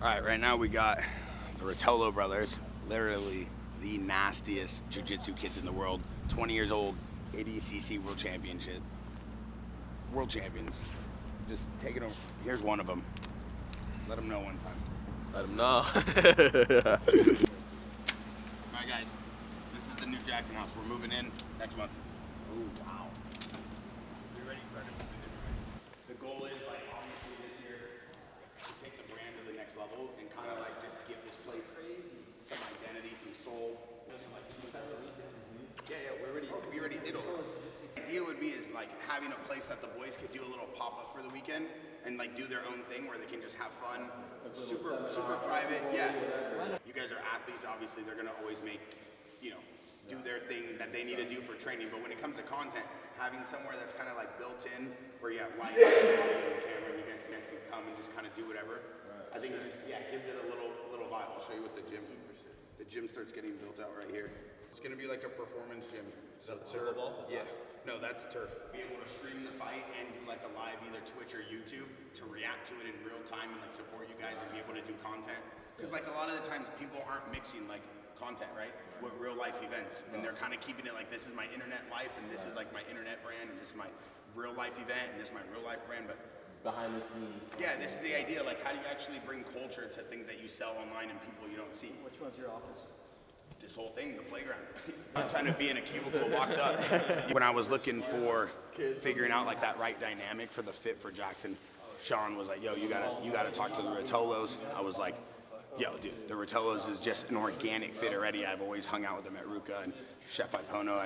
All right, right now we got the Ruotolo brothers, literally the nastiest jiu-jitsu kids in the world. 20 years old, ADCC World Championship. World champions. Just taking over. Here's one of them. Let them know one time. Let them know. All right, guys. This is the new Jaxxon house. We're moving in next month. Oh, wow. You ready for it? The goal is, like, obviously this year, to take the brand to the next level and kind of, like, just give this place some identity, some soul. Yeah, we already did all this. The idea would be is, like, having a place that the boys could do a little pop-up for the weekend and, like, do their own thing where they can just have fun. Super private, yeah. You guys are athletes, obviously. They're going to always make, do their thing that they need to do for training. But when it comes to content, having somewhere that's kind of like built in, where you have lights and camera, and you guys can come and just kind of do whatever. I think it just gives it a little vibe. I'll show you what the gym. The gym starts getting built out right here. It's gonna be like a performance gym. So turf. Yeah. No, that's turf. Be able to stream the fight and do like a live either Twitch or YouTube to react to it in real time and like support you guys and be able to do content. Because like a lot of the times people aren't mixing like content, right, with real life events, and they're kind of keeping it like this is my internet life and this is like my internet brand and this is my real life event and this is my real life brand. But Behind the scenes. yeah, this is the idea. Like, how do you actually bring culture to things that you sell online and people you don't see? Which one's your office? This whole thing, the playground. I'm trying to be in a cubicle locked up. When I was looking for figuring out like that right dynamic for the fit for Jaxxon, Sean was like, yo, you gotta talk to the Ruotolos. I was like, yo, dude, the Ruotolos is just an organic fit already. I've always hung out with them at Ruka and Chef Ipono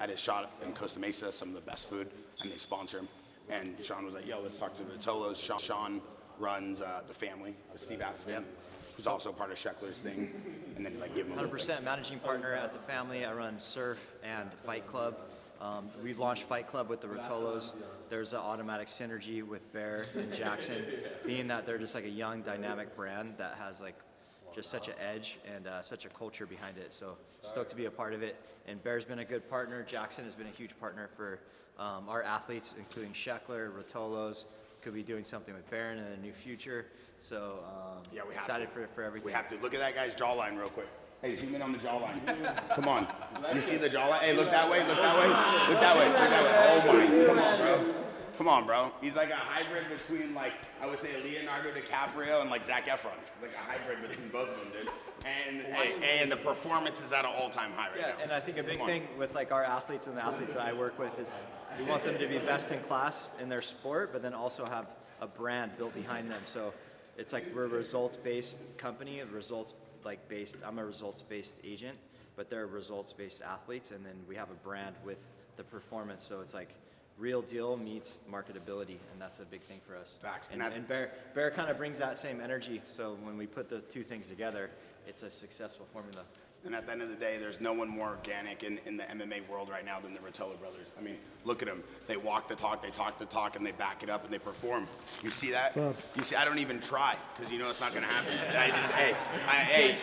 at his shop in Costa Mesa, some of the best food, and they sponsor him. And Sean was like, yo, let's talk to the Ruotolos. Sean runs the family, Steve Aston, who's also part of Sheckler's thing, and then like give him a 100% managing partner at the family. I run Surf and Fight Club. We've launched Fight Club with the Ruotolos. There's an automatic synergy with Bear and Jaxxon, being that they're just like a young, dynamic brand that has like just such an edge and such a culture behind it. So stoked to be a part of it. And Bear's been a good partner. Jaxxon has been a huge partner for our athletes, including Sheckler, Ruotolos. Could be doing something with Baron in the near future. So yeah, we excited for everything. We have to look at that guy's jawline real quick. Hey, zoom in on the jawline. Come on. You see the jawline? Hey, look that way, look that way. Look that way, look that way. Oh my, come on, bro. Come on, bro. He's like a hybrid between, like, I would say Leonardo DiCaprio and like Zac Efron. Like a hybrid between both of them, dude. And the performance is at an all-time high right now. And I think a big thing with like our athletes and the athletes that I work with is we want them to be best in class in their sport, but then also have a brand built behind them. So it's like we're a results-based company, I'm a results-based agent, but they're results-based athletes, and then we have a brand with the performance. So it's like real deal meets marketability, and that's a big thing for us. Facts. And Bear kind of brings that same energy. So when we put the two things together, it's a successful formula. And at the end of the day, there's no one more organic in the MMA world right now than the Ruotolo brothers. I mean, look at them. They walk the talk, they talk the talk, and they back it up, and they perform. You see that? You see, I don't even try, because you know it's not going to happen. And I just, hey,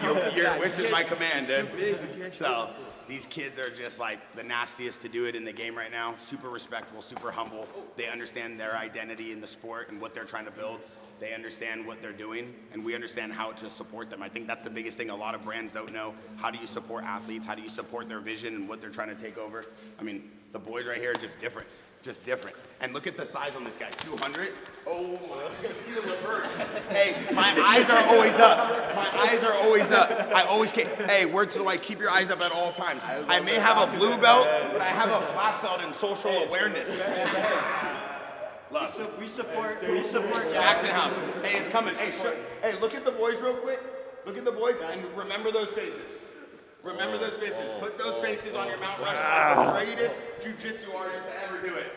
which is my command, dude. So these kids are just like the nastiest to do it in the game right now. Super respectful, super humble. They understand their identity in the sport and what they're trying to build. They understand what they're doing, and we understand how to support them. I think that's the biggest thing a lot of brands don't know. How do you support athletes? How do you support their vision and what they're trying to take over? I mean, the boys right here are just different. Just different. And look at the size on this guy, 200. Oh, see the reverse. Hey, my eyes are always up. My eyes are always up. I always can't. Hey, word to the white, keep your eyes up at all times. I may have a blue belt, but I have a black belt in social awareness. We support Jaxxon House. Hey, it's coming. Hey, look at the boys real quick. Look at the boys and remember those faces. Remember those faces. Put those faces on your Mount Rushmore. The greatest jiu-jitsu artists to ever do it.